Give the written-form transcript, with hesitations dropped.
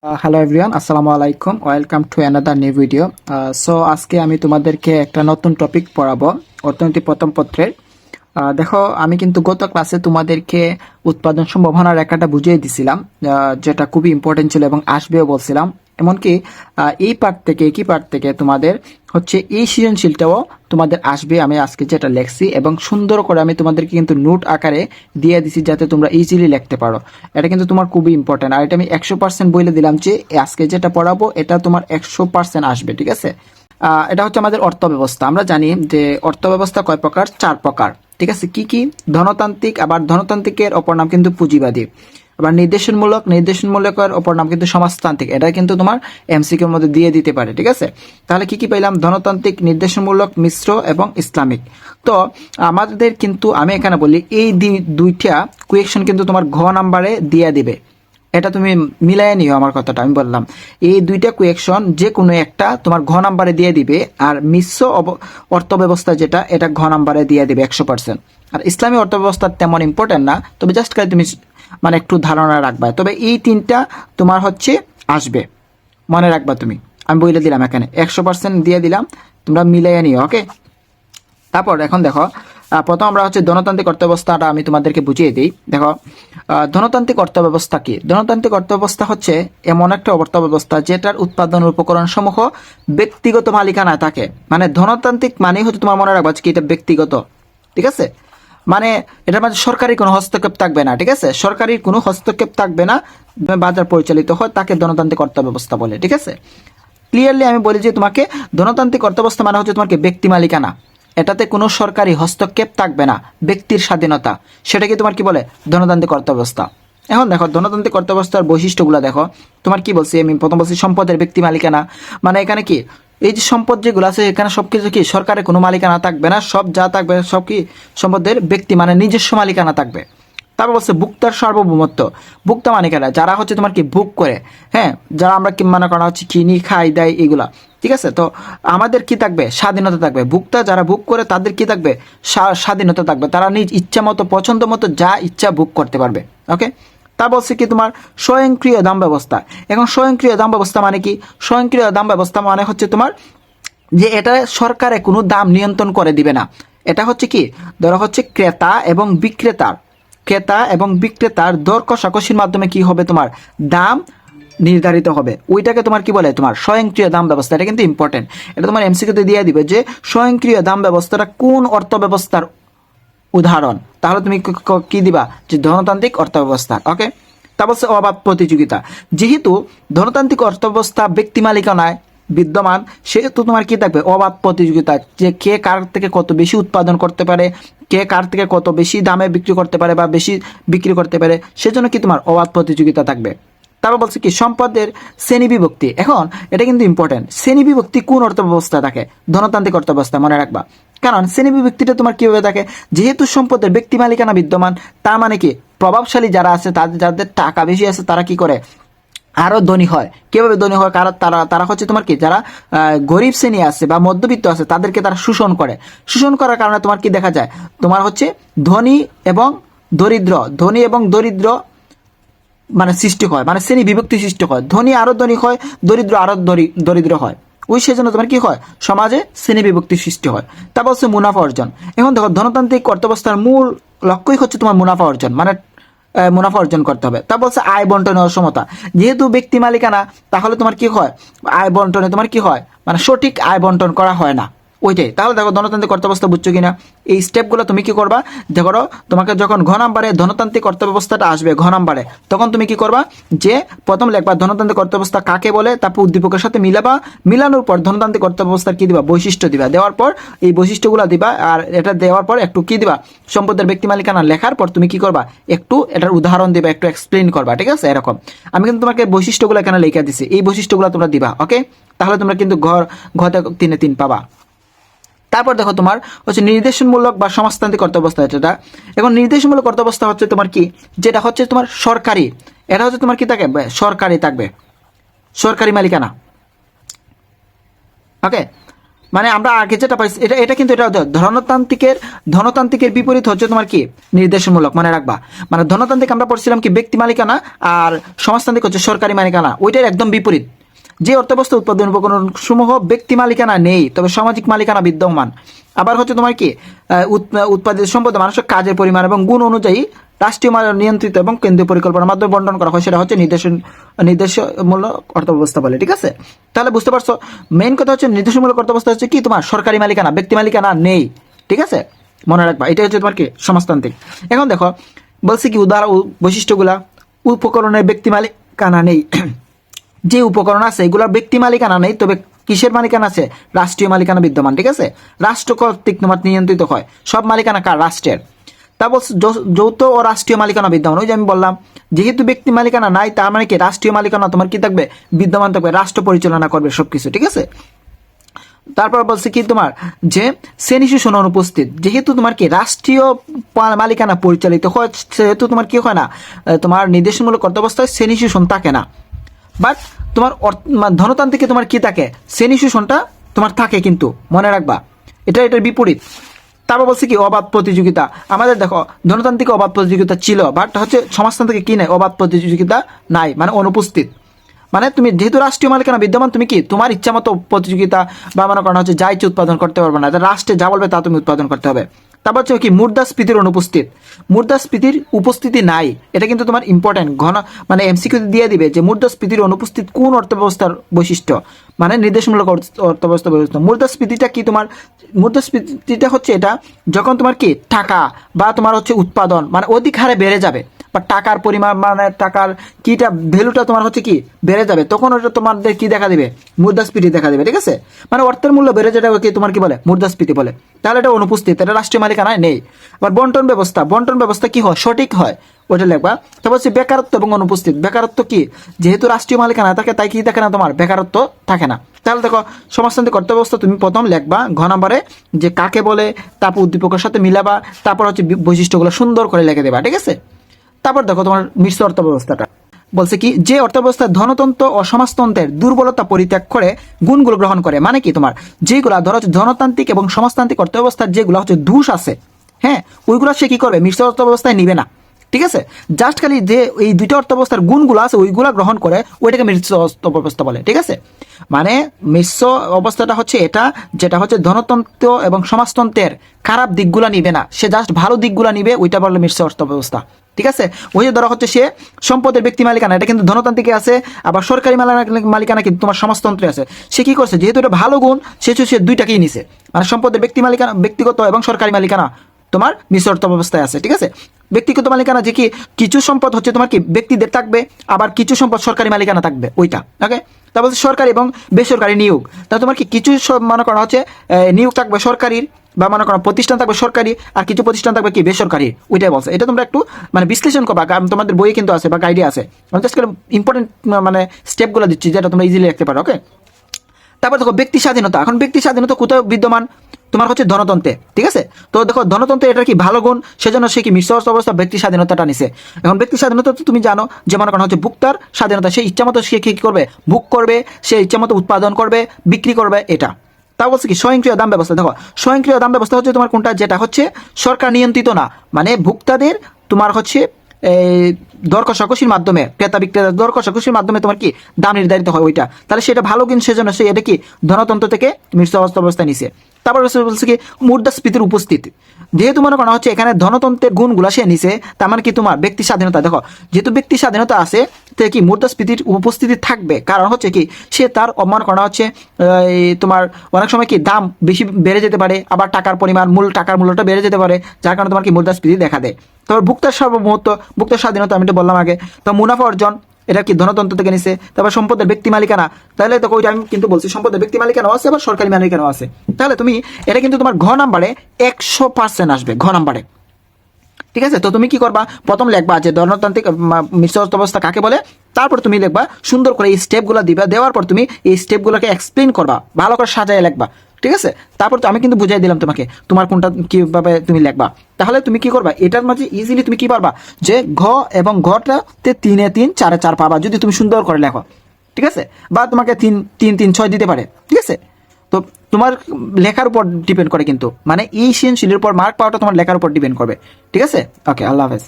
Hello everyone, আসসালামু আলাইকুম। Welcome to another new video. So আজকে আমি তোমাদেরকে একটা নতুন টপিক পড়াবো, অর্থনীতি প্রথম পত্রের। দেখো, আমি কিন্তু গত ক্লাসে তোমাদেরকে উৎপাদন সম্ভাবনা রেখাটা বুঝিয়ে দিছিলাম, যেটা খুবই ইম্পর্টেন্ট ছিল এবং আসবেও বলছিলাম। এমনকি এই পার্ট থেকে, একই পার্ট থেকে তোমাদের হচ্ছে এই সৃজনশীলটাও তোমাদের আসবে। আমি আজকে যেটা লেখছি এবং সুন্দর করে আমি তোমাদেরকে কিন্তু নোট আকারে দিয়ে দিছি, যাতে তোমরা ইজিলি লিখতে পারো। এটা কিন্তু তোমার খুবই ইম্পর্টেন্ট। আর এটা আমি 100% বলে দিলাম যে আজকে যেটা পড়াবো এটা তোমার 100% আসবে, ঠিক আছে? এটা হচ্ছে আমাদের অর্থ ব্যবস্থা। আমরা জানি যে অর্থ ব্যবস্থা কয় প্রকার? 4 প্রকার, ঠিক আছে? কি কি? ধনতান্ত্রিক, আবার ধনতান্ত্রিকের অপর নাম কিন্তু পুঁজিবাদী। আবার নির্দেশনমূলকের অপর নাম কিন্তু সমাজতান্ত্রিক। এটা কিন্তু তোমার এমসিকিউর মধ্যে দিয়ে দিতে পারে, ঠিক আছে? তাহলে কি কি পাইলাম? ধনতান্ত্রিক, নির্দেশনমূলক, মিশ্র এবং ইসলামিক। তো আমাদের কিন্তু আমি এখানে বলি এই দুইটা কোয়েকশন কিন্তু তোমার ঘ নাম্বারে দিয়ে দিবে। এটা তুমি মিলাই নিও, আমার কথাটা আমি বললাম। এই দুইটা কোয়েকশন যে কোনো একটা তোমার ঘ নাম্বারে দিয়ে দিবে, আর মিশ্র অর্থ ব্যবস্থা যেটা, এটা ঘ নাম্বারে দিয়ে দিবে 100%। আর ইসলামী অর্থ ব্যবস্থা তেমন ইম্পর্টেন্ট না, তবে জাস্ট খালি তুমি মানে একটু ধারণা রাখবা। তবে এই তিনটা তোমার হচ্ছে আসবে, মনে রাখবা তুমি। আমি বলে দিলাম, এখানে 100% দিয়ে দিলাম, তোমরা মিলাই নিও, ওকে? তারপর এখন দেখো, প্রথম আমরা হচ্ছে ধনতান্ত্রিক অর্থব্যবস্থাটা আমি তোমাদেরকে বুঝিয়ে দিই। দেখো, ধনতান্ত্রিক অর্থব্যবস্থা কি? ধনতান্ত্রিক অর্থব্যবস্থা হচ্ছে এমন একটা অর্থব্যবস্থা যেটার উৎপাদন উপকরণ সমূহ ব্যক্তিগত মালিকানায় থাকে। মানে ধনতান্ত্রিক মানে হচ্ছে, তোমার মনে রাখবা কি এটা ব্যক্তিগত, ঠিক আছে? মানে এটার মাঝে সরকারি কোনো হস্তক্ষেপ থাকবে না, ঠিক আছে? সরকারি কোনো হস্তক্ষেপ থাকবে না, বাজার পরিচালিত হয়, তাকে ধনতান্ত্রিক অর্থব্যবস্থা বলে, ঠিক আছে? ক্লিয়ারলি আমি বলি যে তোমাকে ধনতান্ত্রিক অর্থব্যবস্থা মানে হচ্ছে তোমাকে ব্যক্তি মালিকানা, এটাতে কোনো সরকারি হস্তক্ষেপ থাকবে না, ব্যক্তির স্বাধীনতা, সেটাকে তোমার কি বলে? ধনতান্ত্রিক অর্থব্যবস্থা। এখন দেখো, ধনতান্ত্রিক অর্থব্যবস্থার বৈশিষ্ট্যগুলো দেখো। তোমার কি বলছি আমি? প্রথম বলছি সম্পদের ব্যক্তি মালিকানা। মানে এখানে কি এই যে সম্পদ যেগুলো আছে, এখানে সবকিছু কি সরকারের কোনো মালিকানা থাকবে না, সব যা থাকবে সব কি সম্পদের ব্যক্তি মানে নিজস্ব মালিকানা থাকবে। তারপর বলছে ভোক্তার সার্বভৌমত্ব। ভোক্তা মানে কারা? যারা হচ্ছে তোমার কি ভোগ করে, হ্যাঁ, যারা আমরা কি মনে করা হচ্ছে কিনি, খাই, দেয়, এগুলা, ঠিক আছে? তো আমাদের কি থাকবে? স্বাধীনতা থাকবে। ভোক্তা যারা ভোগ করে তাদের কি থাকবে? স্বাধীনতা থাকবে, তারা নিজ ইচ্ছা মতো, পছন্দ মতো যা ইচ্ছা ভোগ করতে পারবে, ওকে? তা বলছে কি তোমার স্বয়ংক্রিয় দাম ব্যবস্থা। এখন স্বয়ংক্রিয় দাম ব্যবস্থা মানে কি? স্বয়ংক্রিয় দাম ব্যবস্থা মানে হচ্ছে তোমার যে এটা সরকারে কোনো দাম নিয়ন্ত্রণ করে দিবে না। এটা হচ্ছে কি, ধরো হচ্ছে ক্রেতা এবং বিক্রেতার দর কষাকষির মাধ্যমে কি হবে? তোমার দাম নির্ধারিত হবে। ওইটাকে তোমার কি বলে? তোমার স্বয়ংক্রিয় দাম ব্যবস্থা। এটা কিন্তু ইম্পর্টেন্ট, এটা তোমার এমসিকিউতে দিয়ে দিবে যে স্বয়ংক্রিয় দাম ব্যবস্থাটা কোন অর্থ ব্যবস্থার উদাহরণ। তাহলে তুমি কি দিবা? যে ধনতান্ত্রিক অর্থ ব্যবস্থা, ওকে? তা বলছে অবাধ প্রতিযোগিতা। যেহেতু ধনতান্ত্রিক অর্থ ব্যবস্থা ব্যক্তি মালিকানায় বিদ্যমান, সেহেতু তোমার কি থাকবে? অবাধ প্রতিযোগিতা, যে কে কার থেকে কত বেশি উৎপাদন করতে পারে, কে কার থেকে কত বেশি দামে বিক্রি করতে পারে বা বেশি বিক্রি করতে পারে, সেজন্য কি তোমার অবাধ প্রতিযোগিতা থাকবে। তারপর বলছে কি সম্পদের শ্রেণী বিভক্তি। এখন এটা কিন্তু ইম্পর্টেন্ট, শ্রেণী বিভক্তি কোন অর্থ ব্যবস্থা থাকে? ধনতান্ত্রিক অর্থ ব্যবস্থা, মনে রাখবা। কারণ শ্রেণী বিভক্তিটা তোমার কিভাবে থাকে? যেহেতু সম্পদের ব্যক্তি মালিকানা বিদ্যমান, তার মানে কি প্রভাবশালী যারা আছে, তাদের যাদের টাকা বেশি আছে, তারা কি করে? আরো ধনী হয়। কিভাবে ধনী হয়? কারণ তারা তারা হচ্ছে তোমার কি, যারা গরিব শ্রেণী আছে বা মধ্যবিত্ত আছে, তাদেরকে তারা শোষণ করে। শোষণ করার কারণে তোমার কি দেখা যায়? তোমার হচ্ছে ধনী এবং দরিদ্র মানে সৃষ্টি হয়, মানে শ্রেণী বিভক্তি সৃষ্টি হয়। ধনী আরো ধনী হয়, দরিদ্র আরো দরিদ্র হয়। ওই সেজন্য তোমার কি হয়? সমাজে শ্রেণী বিভক্তি সৃষ্টি হয়। তারপর হচ্ছে মুনাফা অর্জন। এখন দেখো, ধনতান্ত্রিক অর্থব্যবস্থার মূল লক্ষ্যই হচ্ছে তোমার মুনাফা অর্জন, মানে মুনাফা অর্জন করতে হবে। তারপর হচ্ছে আয় বন্টনের অসমতা। যেহেতু ব্যক্তি মালিকানা, তাহলে তোমার কি হয়? আয় বন্টনে তোমার কি হয়? মানে সঠিক আয় বন্টন করা হয় না, ওইটাই। তাহলে দেখো, ধনতান্ত্রিক অর্থব্যবস্থা বুঝছো কিনা? এই স্টেপগুলো তুমি কি করবা? দেখো, তোমাকে যখন ঘ নাম্বারে ধনতান্ত্রিক অর্থব্যবস্থাটা আসবে, ঘ নাম্বারে, তখন তুমি কি করবা? যে প্রথম লিখবা ধনতান্ত্রিক অর্থব্যবস্থা কাকে বলে, তারপর উদ্দীপকের সাথে মিলাবা। মিলানোর পর ধনতান্ত্রিক অর্থব্যবস্থার কি দিবা? বৈশিষ্ট্য দিবা। দেওয়ার পর এই বৈশিষ্ট্যগুলো দিবা, আর এটা দেওয়ার পর একটু কি দিবা? সম্পদের ব্যক্তি মালিকানা লেখার পর তুমি কি করবা? একটু এটার উদাহরণ দিবা, একটু এক্সপ্লেইন করবা, ঠিক আছে? এরকম আমি কিন্তু তোমাকে বৈশিষ্ট্যগুলো এখানে লিখে দিছি, এই বৈশিষ্ট্যগুলো তোমরা দিবা, ওকে? তাহলে তোমরা কিন্তু ঘতে 3-3 পাবা। তারপর দেখো, তোমার হচ্ছে নির্দেশনমূলক বা সমাজতান্ত্রিক অর্থব্যবস্থা যেটা। এখন নির্দেশনমূলক অর্থব্যবস্থা হচ্ছে তোমার কি, যেটা হচ্ছে তোমার সরকারি। এটা হচ্ছে তোমার কি থাকবে? সরকারি থাকবে, সরকারি মালিকানা, ওকে? মানে আমরা আগে যেটা পাইছি এটা এটা কিন্তু এটা ধনতান্ত্রিকের বিপরীত হচ্ছে তোমার কি নির্দেশমূলক, মনে রাখবা। মানে ধনতান্ত্রিক আমরা পড়ছিলাম কি ব্যক্তি মালিকানা, আর সমাজতান্ত্রিক হচ্ছে সরকারি মালিকানা, ওইটার একদম বিপরীত। যে অর্থবস্তু উৎপাদন উপকরণ সমূহ ব্যক্তি মালিকানা নেই, তবে সামাজিক মালিকানা বিদ্যমান। আবার হচ্ছে তোমার কি উৎপাদিত সম্পদ মানুষের কাজের পরিমাণ এবং গুণ অনুযায়ী রাষ্ট্রীয় নিয়ন্ত্রিত এবং কেন্দ্রীয় পরিকল্পনার মাধ্যমে বন্টন করা হয়, সেটা হচ্ছে নির্দেশমূলক অর্থব্যবস্থা বলে। ঠিক আছে, তাহলে বুঝতে পারছো মেইন কথা হচ্ছে নির্দেশমূলক অর্থব্যবস্থা হচ্ছে কি তোমার সরকারি মালিকানা, ব্যক্তি মালিকানা নেই। ঠিক আছে, মনে রাখবা, এটা হচ্ছে তোমার কি সমাজতান্ত্রিক। এখন দেখো বলছি কি উদাহরণ বৈশিষ্ট্যগুলা, উপকরণের ব্যক্তি মালিকানা নেই। যে উপকরণ আছে এগুলোর ব্যক্তি মালিকানা নেই, তবে কিসের মালিকানা আছে? রাষ্ট্রীয় মালিকানা বিদ্যমান। ঠিক আছে, রাষ্ট্র কর্তৃক তোমার নিয়ন্ত্রিত হয়, সব মালিকানা কার? রাষ্ট্রের। তারপর যৌথ ও রাষ্ট্রীয় মালিকানা বিদ্যমান, ওই যে আমি বললাম যেহেতু ব্যক্তি মালিকানা নাই, তার মানে কি রাষ্ট্রীয় মালিকানা তোমার কি থাকবে? বিদ্যমান থাকবে, রাষ্ট্র পরিচালনা করবে সবকিছু। ঠিক আছে, তারপর বলছে কি তোমার যে শ্রেণী শোষণ অনুপস্থিত, যেহেতু তোমার কি রাষ্ট্রীয় মালিকানা পরিচালিত হয়, সেহেতু তোমার কি হয় না, তোমার নির্দেশমূলক অর্থব্যবস্থায় শ্রেণী শোষণ থাকে না। বাট তোমার ধনতান্ত্রিকে তোমার কি থাকে? শ্রেণী শোষণটা তোমার থাকে, কিন্তু মনে রাখবা এটার বিপরীত। তারপর বলছে কি অবাধ প্রতিযোগিতা। আমাদের দেখো ধনতান্ত্রিক অবাধ প্রতিযোগিতা ছিল, বাট হচ্ছে সমাজতান্ত্রিকে কি নাই? অবাধ প্রতিযোগিতা নাই, মানে অনুপস্থিত। মানে তুমি যেহেতু রাষ্ট্রীয় মালিকানা বিদ্যমান, তুমি কি তোমার ইচ্ছা মতো প্রতিযোগিতা বা মনে করা হচ্ছে যা ইচ্ছে উৎপাদন করতে পারবে না, রাষ্ট্রে যা বলবে তা তুমি উৎপাদন করতে হবে। তারপর হচ্ছে কি মুদ্রাস্ফীতির অনুপস্থিত, মুদ্রাস্ফীতির উপস্থিতি নাই, এটা কিন্তু তোমার ইম্পর্টেন্ট। মানে এমসিকিউ দিয়ে দিবে যে মুদ্রাস্ফীতির অনুপস্থিত কোন অর্থব্যবস্থার বৈশিষ্ট্য, মানে নির্দেশমূলক অর্থব্যবস্থা বৈশিষ্ট্য। মুদ্রাস্ফীতিটা কি তোমার? মুদ্রাস্ফীতিটা হচ্ছে এটা যখন তোমার কি টাকা বা তোমার হচ্ছে উৎপাদন মানে অধিক হারে বেড়ে যাবে, বা টাকার পরিমাণ মানে টাকার কিটা ভ্যালুটা তোমার হচ্ছে কি বেড়ে যাবে, তখন ওটা তোমাদের কি দেখা দিবে? মুদ্রাস্ফীতি দেখা দিবে। ঠিক আছে, মানে অর্থের মূল্য বেড়ে যেটা কি তোমার কি বলে? মুদ্রাস্ফীতি বলে। তাহলে এটা অনুপস্থিত, এটা রাষ্ট্রীয় মালিকানায় নেই। আবার বন্টন ব্যবস্থা কি হয়? সঠিক হয়, ওটা লিখবা। তারপর হচ্ছে বেকারত্ব এবং অনুপস্থিত। বেকারত্ব কি? যেহেতু রাষ্ট্রীয় মালিকানা থাকে, তাই কি থাকে না তোমার? বেকারত্ব থাকে না। তাহলে দেখো সমাজতান্ত্রিক অর্থব্যবস্থা তুমি প্রথম লিখবা ঘ নম্বরে যে কাকে বলে, তারপর উদ্দীপকের সাথে মিলাবা, তারপর হচ্ছে বৈশিষ্ট্যগুলো সুন্দর করে লিখে দেবা। ঠিক আছে, তারপর দেখো তোমার মিশ্র অর্থব্যবস্থাটা বলছে কি যে অর্থব্যবস্থা ধনতন্ত্র ও সমাজতন্ত্রের দুর্বলতা পরিত্যাগ করে গুণগুলো গ্রহণ করে। মানে কি তোমার যেগুলা ধরো হচ্ছে ধনতান্ত্রিক এবং সমাজতান্ত্রিক অর্থব্যবস্থার যেগুলো হচ্ছে দোষ আছে, হ্যাঁ, ওইগুলো সে কি করবে? মিশ্র অর্থব্যবস্থায় নিবে না। ঠিক আছে, জাস্ট খালি যে এই দুইটা অর্থব্যবস্থার গুণগুলো আছে ওইগুলা গ্রহণ করে, ওইটাকে মিশ্র অর্থব্যবস্থা বলে। ঠিক আছে, মানে মিশ্র অবস্থাটা হচ্ছে এটা, যেটা হচ্ছে ধনতন্ত্র এবং সমাজতন্ত্রের খারাপ দিকগুলা নিবে না, সে জাস্ট ভালো দিকগুলা নিবে, ওইটা বললে মিশ্র অর্থব্যবস্থা। ঠিক আছে, ওই যে ধরা হচ্ছে সে সম্পদের ব্যক্তি মালিকানা, এটা কিন্তু ধনতান্ত্রিকে আছে, আবার সরকারি মালিকানা কিন্তু তোমার সমাজতন্ত্রে আছে। সে কি করছে? যেহেতু এটা ভালো গুণ, সে দুইটাকেই নিছে, মানে সম্পদের ব্যক্তি মালিকানা, ব্যক্তিগত এবং সরকারি মালিকানা তোমার মিশ্র অর্থব্যবস্থায় আছে। ঠিক আছে, ব্যক্তিগত মালিকানা যে কি কিছু সম্পদ হচ্ছে তোমার কি ব্যক্তিদের থাকবে, আবার কিছু সম্পদ সরকারি মালিকানা থাকবে, ওইটা। ওকে, তারপর সরকারি এবং বেসরকারি নিয়োগ। তা তোমার কি কিছু মনে করা হচ্ছে নিয়োগ থাকবে সরকারির, বা মনে করো প্রতিষ্ঠান থাকবে সরকারি, আর কিছু প্রতিষ্ঠান থাকবে কি বেসরকারি, ওইটাই বলছে। এটা তোমরা একটু মানে বিশ্লেষণ করবা, তোমাদের বইয়ে কিন্তু আছে বা গাইডে আছে। আমি জাস্ট ইম্পর্টেন্ট মানে স্টেপগুলো দিচ্ছি যেটা তোমরা ইজিলি লিখতে পারো। ওকে, তারপর দেখো ব্যক্তি স্বাধীনতা। এখন ব্যক্তি স্বাধীনতা কোথায় বিদ্যমান? তোমার হচ্ছে ধনতন্ত্রে। ঠিক আছে, তো দেখো ধনতন্ত্রে এটা কি ভালো গুণ, সেজন্য সে কি মিশ্র অবস্থা ব্যক্তি স্বাধীনতাটা নিছে। এখন ব্যক্তি স্বাধীনতা তো তুমি জানো যে মনে করা হচ্ছে ভোক্তার স্বাধীনতা, সে ইচ্ছা মতো সে কি করবে? ভোগ করবে, সে ইচ্ছা মতো উৎপাদন করবে, বিক্রি করবে, এটা। তা বলছে কি স্বয়ংক্রিয় দাম ব্যবস্থা। দেখো স্বয়ংক্রিয় দাম ব্যবস্থা হচ্ছে তোমার কোনটা? যেটা হচ্ছে সরকার নিয়ন্ত্রিত না, মানে ভোক্তাদের তোমার হচ্ছে দর কষাকষির মাধ্যমে, ক্রেতা বিক্রেতা দর কষাকষির মাধ্যমে তোমার কি দাম নির্ধারিত হয়, ওইটা। তাহলে সেটা ভালো কিন, সেজন্য সে এটা কি ধনতন্ত্র থেকে মিশ্র অবস্থায় নিছে। তারপর বলছে কি মুদ্রাস্ফীতির উপস্থিতি। যেহেতু মনে করা হচ্ছে এখানে ধনতন্ত্রের গুণগুলা সে নিছে, তার মানে কি তোমার ব্যক্তি স্বাধীনতা। দেখো যেহেতু ব্যক্তি স্বাধীনতা আছে, তো কি মুদ্রাস্ফীতির উপস্থিতি থাকবে, কারণ হচ্ছে কি সে তার অপমান করা হচ্ছে তোমার অনেক সময় কি দাম বেশি বেড়ে যেতে পারে, আবার টাকার পরিমাণ টাকার মূল্যটা বেড়ে যেতে পারে, যার কারণে তোমার কি মুদ্রাস্ফীতি দেখা দেয়। তারপর ভোক্তার সার্বভৌমত্ব, ভোক্তার স্বাধীনতা আমি এটা বললাম আগে। তো মুনাফা অর্জন, এটা কি ধনতন্ত্র থেকে নিছে। তারপর সম্পদের ব্যক্তি মালিকানা, তাহলে তো ওইটা আমি কিন্তু বলছি সম্পদের ব্যক্তি মালিকানাও আছে, আবার সরকারি মালিকানাও আছে। তাহলে তুমি এটা কিন্তু তোমার ঘ নাম্বারে 100% আসবে, ঘ নাম্বারে। ঠিক আছে, তো তুমি কি করবা? প্রথম লিখবা যে ধনতান্ত্রিক মিশ্র অবস্থা কাকে বলে, তারপর তুমি লিখবা সুন্দর করে এই স্টেপগুলো দিবা, দেওয়ার পর তুমি এই স্টেপগুলোকে এক্সপ্লেন করবা, ভালো করে সাজায় লিখবা। ঠিক আছে, তারপর তো আমি কিন্তু বুঝাই দিলাম তোমাকে তোমার কোনটা কিভাবে তুমি লিখবা। তাহলে তুমি কি করবা? এটার মাঝে ইজিলি তুমি কি পারবা যে ঘ এবং ঘটাতে 3 3 4 4 পাবা, যদি তুমি সুন্দর করে লেখো। ঠিক আছে, বা তোমাকে 3 3 3 6 দিতে পারে। ঠিক আছে, তো তো তোমার লেখার উপর ডিপেন্ড করে, কিন্তু মানে এই সৃজনশীলের উপর মার্ক পাওয়াটা তোমার লেখার উপর ডিপেন্ড করবে। ঠিক আছে, ওকে, আল্লাহ হাফেজ।